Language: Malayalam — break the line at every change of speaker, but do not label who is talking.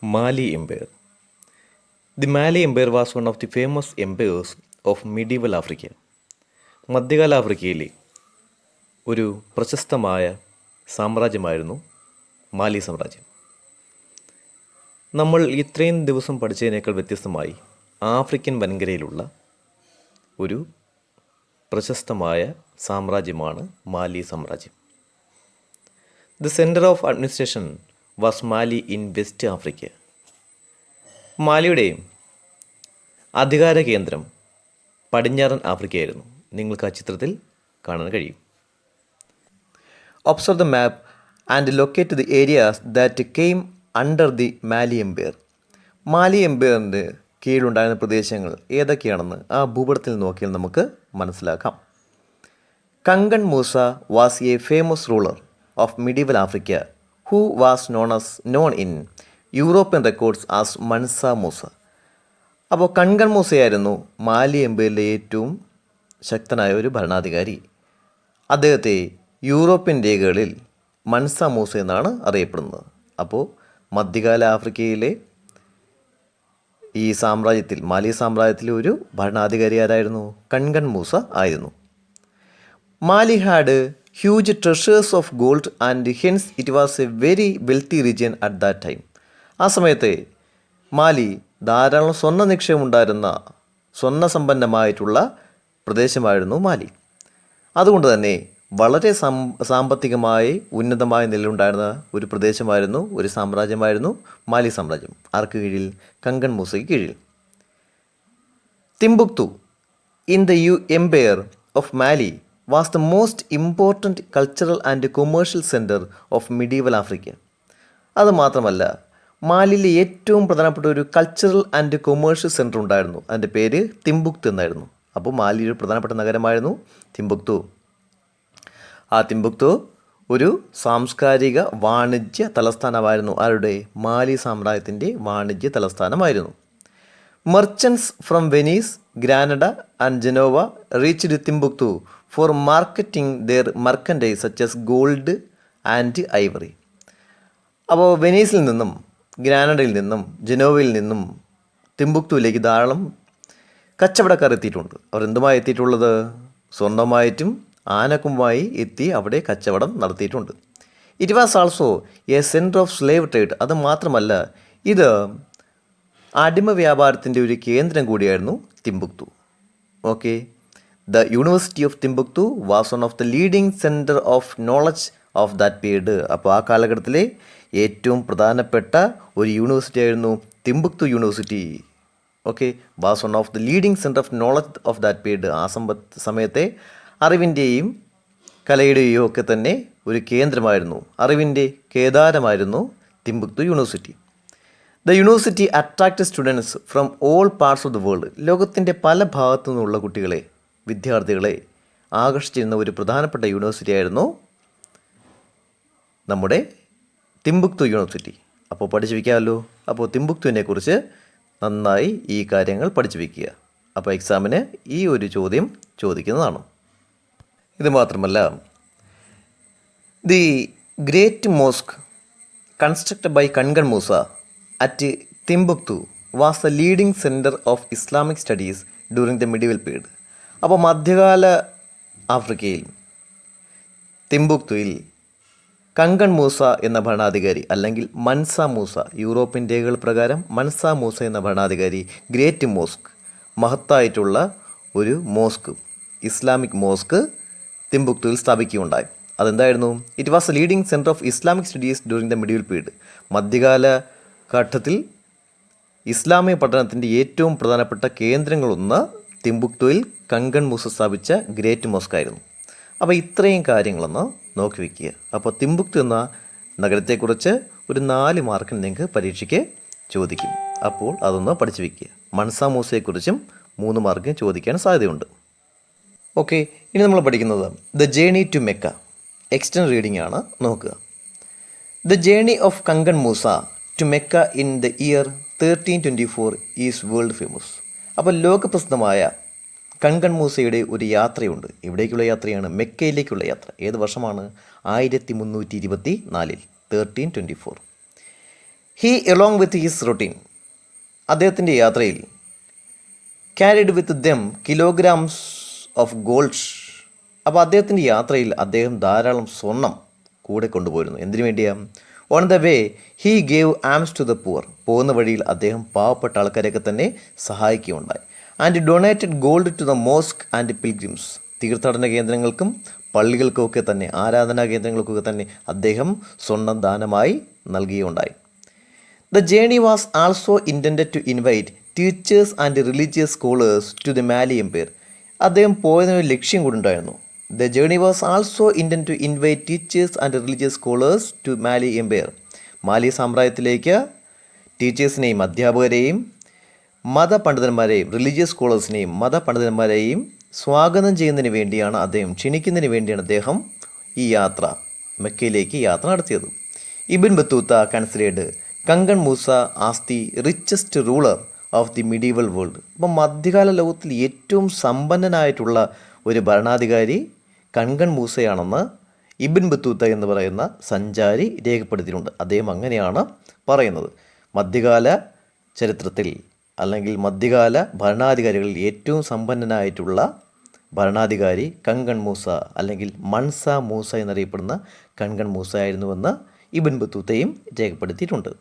Mali Empire. The Mali Empire was one of the famous empires of medieval Africa. മധ്യകാല ആഫ്രിക്കയിലെ ഒരു പ്രശസ്തമായ സാമ്രാജ്യമായിരുന്നു മാലി സാമ്രാജ്യം. നമ്മൾ ഇത്രയും ദിവസം പഠിച്ചതിനേക്കാൾ വ്യത്യസ്തമായി ആഫ്രിക്കൻ വൻകരയിലുള്ള ഒരു പ്രശസ്തമായ സാമ്രാജ്യമാണ് മാലി സാമ്രാജ്യം. The centre of administration was Mali in West Africa. മാലിയുടെ അധികാര കേന്ദ്രം പടിഞ്ഞാറൻ ആഫ്രിക്കയായിരുന്നു. നിങ്ങൾക്ക് ആ ചിത്രത്തിൽ കാണാൻ കഴിയും. Observe the map and locate the areas that came under the Mali empire. Mali എംപയറിൻ്റെ കീഴിലുണ്ടായിരുന്ന പ്രദേശങ്ങൾ ഏതൊക്കെയാണെന്ന് ആ ഭൂപടത്തിൽ നോക്കിയാൽ നമുക്ക് മനസ്സിലാക്കാം. Kankan Musa was a famous ruler of medieval Africa who was known in European records as Mansa Musa. അപ്പോൾ കങ്കൺ മൂസയായിരുന്നു മാലി എംപയറിലെ ഏറ്റവും ശക്തനായ ഒരു ഭരണാധികാരി. അദ്ദേഹത്തെ യൂറോപ്യൻ രേഖകളിൽ മൻസ മൂസ എന്നാണ് അറിയപ്പെടുന്നത്. അപ്പോൾ മധ്യകാല ആഫ്രിക്കയിലെ ഈ സാമ്രാജ്യത്തിൽ മാലി സാമ്രാജ്യത്തിലെ ഒരു ഭരണാധികാരി ആരായിരുന്നു? കങ്കൺ മൂസ ആയിരുന്നു. Mali had huge treasures of gold and hence it was a very wealthy region at that time. ആ സമയത്തെ മാലി ധാരാളം സ്വർണ്ണ നിക്ഷേപം ഉണ്ടായിരുന്ന സ്വർണ്ണസമ്പന്നമായിട്ടുള്ള പ്രദേശമായിരുന്നു മാലി. അതുകൊണ്ട് തന്നെ വളരെ സാമ്പത്തികമായി ഉന്നതമായ നിലയിലുണ്ടായിരുന്ന ഒരു പ്രദേശമായിരുന്നു, ഒരു സാമ്രാജ്യമായിരുന്നു മാലി സാമ്രാജ്യം. ആർക്ക് കീഴിൽ? കങ്കൺ മൂസയ്ക്ക് കീഴിൽ. Timbuktu in the empire of Mali was the most important cultural and commercial centre of medieval Africa. അതുമാത്രമല്ല, മാലിയിലെ ഏറ്റവും പ്രധാനപ്പെട്ട ഒരു കൾച്ചറൽ ആൻഡ് കൊമേഴ്ഷ്യൽ സെൻറ്റർ ഉണ്ടായിരുന്നു. അതിൻ്റെ പേര് തിംബുക്തു എന്നായിരുന്നു. അപ്പോൾ മാലിയുടെ പ്രധാനപ്പെട്ട നഗരമായിരുന്നു തിംബുക്തു. ആ തിംബുക്തു ഒരു സാംസ്കാരിക വാണിജ്യ തലസ്ഥാനമായിരുന്നു. ആരുടെ? മാലി സാമ്രാജ്യത്തിൻ്റെ വാണിജ്യ തലസ്ഥാനമായിരുന്നു. Merchants from Venice, Granada and Genoa reached Timbuktu for marketing their merchandise such as gold and ivory. അപ്പോൾ വെനീസിൽ നിന്നും ഗ്രാനഡയിൽ നിന്നും ജനോവയിൽ നിന്നും തിംബുക്തുവിലേക്ക് ധാരാളം കച്ചവടക്കാർ എത്തിയിട്ടുണ്ട്. അവർ എന്തുമായി എത്തിയിട്ടുള്ളത്? സ്വർണ്ണമായിട്ടും ആനക്കുമായി എത്തി അവിടെ കച്ചവടം നടത്തിയിട്ടുണ്ട്. It was also a centre of slave trade. അത് മാത്രമല്ല, ഇത് അടിമ വ്യാപാരത്തിൻ്റെ ഒരു കേന്ദ്രം കൂടിയായിരുന്നു Timbuktu. Okay, the university of Timbuktu was one of the leading centre of knowledge of that period. അപ്പോൾ ആ കാലഘട്ടത്തിലെ ഏറ്റവും പ്രധാനപ്പെട്ട ഒരു യൂണിവേഴ്സിറ്റി ആയിരുന്നു Timbuktu university. Okay, was one of the leading centre of knowledge of that period. ആ സമയത്തെ അറിവിൻ്റെയും കലയുടെയും ഒക്കെ തന്നെ ഒരു കേന്ദ്രമായിരുന്നു, അറിവിൻ്റെ കേദാരമായിരുന്നു തിംബുക്തു university. The university attract students from all parts of the world. ലോകത്തിൻ്റെ പല ഭാഗത്തു നിന്നുള്ള കുട്ടികളെ, വിദ്യാർത്ഥികളെ ആകർഷിച്ചിരുന്ന ഒരു പ്രധാനപ്പെട്ട യൂണിവേഴ്സിറ്റി ആയിരുന്നു നമ്മുടെ തിംബുക്തു യൂണിവേഴ്സിറ്റി. അപ്പോൾ പഠിച്ചു വയ്ക്കാമല്ലോ. അപ്പോൾ തിംബുക്തുവിനെ കുറിച്ച് നന്നായി ഈ കാര്യങ്ങൾ പഠിച്ചു വയ്ക്കുക. അപ്പോൾ എക്സാമിന് ഈ ഒരു ചോദ്യം ചോദിക്കുന്നതാണ്. ഇത് മാത്രമല്ല, the great mosque constructed by Kankan Musa at Timbuktu was the leading centre of Islamic studies during the medieval period. അപ്പോൾ മധ്യകാല ആഫ്രിക്കയിൽ തിംബുക്തുയിൽ കങ്കൺ മൂസ എന്ന ഭരണാധികാരി, അല്ലെങ്കിൽ മൻസ മൂസ, യൂറോപ്യൻ രേഖകൾ പ്രകാരം മൻസ മൂസ എന്ന ഭരണാധികാരി ഗ്രേറ്റ് മോസ്ക്, മഹത്തായിട്ടുള്ള ഒരു മോസ്ക്, ഇസ്ലാമിക് മോസ്ക് തിംബുക്തുവിൽ സ്ഥാപിക്കുകയുണ്ടായി. അതെന്തായിരുന്നു? It was a leading centre of Islamic studies during the medieval period. മധ്യകാല ഘട്ടത്തിൽ ഇസ്ലാമിക പഠനത്തിൻ്റെ ഏറ്റവും പ്രധാനപ്പെട്ട കേന്ദ്രങ്ങളൊന്ന് തിംബുക്തുവിൽ കങ്കൺ മൂസ സ്ഥാപിച്ച ഗ്രേറ്റ് മോസ്ക് ആയിരുന്നു. അപ്പോൾ ഇത്രയും കാര്യങ്ങളൊന്ന് നോക്കി വയ്ക്കുക. അപ്പോൾ തിംബുക്തു എന്ന നഗരത്തെക്കുറിച്ച് ഒരു 4 മാർക്കിന് നിങ്ങൾക്ക് പരീക്ഷയ്ക്ക് ചോദിക്കും. അപ്പോൾ അതൊന്ന് പഠിച്ചു വയ്ക്കുക. മൻസ മൂസയെക്കുറിച്ചും 3 മാർക്കിന് ചോദിക്കാൻ സാധ്യതയുണ്ട്. ഓക്കെ, ഇനി നമ്മൾ പഠിക്കുന്നത് the journey to Mecca. Extend reading ആണ്, നോക്കുക. The journey of Kankan Musa to Mecca in the year 1324 is world famous. അപ്പോൾ ലോകപ്രസിദ്ധമായ കങ്കൺ മൂസയുടെ ഒരു യാത്രയുണ്ട്. എവിടേക്കുള്ള യാത്രയാണ്? മെക്കയിലേക്കുള്ള യാത്ര. ഏത് വർഷമാണ്? 1324, 1324. He along with his routine, അദ്ദേഹത്തിൻ്റെ യാത്രയിൽ carried with dum kilograms of gold. അപ്പോൾ അദ്ദേഹത്തിൻ്റെ യാത്രയിൽ അദ്ദേഹം ധാരാളം സ്വർണം കൂടെ കൊണ്ടുപോയിരുന്നു. എന്തിനു വേണ്ടിയാണ്? On the way he gave alms to the poor, പോകുന്ന വഴിയിൽ അദ്ദേഹം പാവപ്പെട്ട ആൾക്കാരെയൊക്കെ തന്നെ സഹായിക്കുകയുണ്ടായി. And donated gold to the mosque and pilgrims, തീർത്ഥാടന കേന്ദ്രങ്ങൾക്കും പള്ളികൾക്കുമൊക്കെ തന്നെ, ആരാധനാ കേന്ദ്രങ്ങൾക്കൊക്കെ തന്നെ അദ്ദേഹം സ്വർണം ദാനമായി നൽകുകയുണ്ടായി. The journey was also intended to invite teachers and religious scholars to the Mali empire. അദ്ദേഹം പോയതിനൊരു ലക്ഷ്യം കൂടി ഉണ്ടായിരുന്നു. The journey was also intend to invite teachers and religious scholars to Mali empire. Mali സാമ്രാജ്യത്തിലേക്ക് ടീച്ചേഴ്സിനെയും അധ്യാപകരെയും മതപണ്ഡിതന്മാരെയും റിലീജിയസ് സ്കോളേഴ്സിനെയും മതപണ്ഡിതന്മാരെയും സ്വാഗതം ചെയ്യുന്നതിന് വേണ്ടിയാണ്, ക്ഷണിക്കുന്നതിന് വേണ്ടിയാണ് അദ്ദേഹം ഈ യാത്ര, മെക്കയിലേക്ക് യാത്ര നടത്തിയത്. Ibn Battuta considered Kankan Musa as the richest ruler of the medieval world. അപ്പം മധ്യകാല ലോകത്തിൽ ഏറ്റവും സമ്പന്നനായിട്ടുള്ള ഒരു ഭരണാധികാരി കങ്കൺ മൂസയാണെന്ന് ഇബിൻ ബത്തൂത്ത എന്ന് പറയുന്ന സഞ്ചാരി രേഖപ്പെടുത്തിയിട്ടുണ്ട്. അദ്ദേഹം അങ്ങനെയാണ് പറയുന്നത്. മധ്യകാല ചരിത്രത്തിൽ അല്ലെങ്കിൽ മധ്യകാല ഭരണാധികാരികളിൽ ഏറ്റവും സമ്പന്നനായിട്ടുള്ള ഭരണാധികാരി കങ്കൺ മൂസ അല്ലെങ്കിൽ മൻസ മൂസ എന്നറിയപ്പെടുന്ന കങ്കൺ മൂസ ആയിരുന്നുവെന്ന് ഇബിൻ ബത്തൂത്തയും രേഖപ്പെടുത്തിയിട്ടുണ്ട്.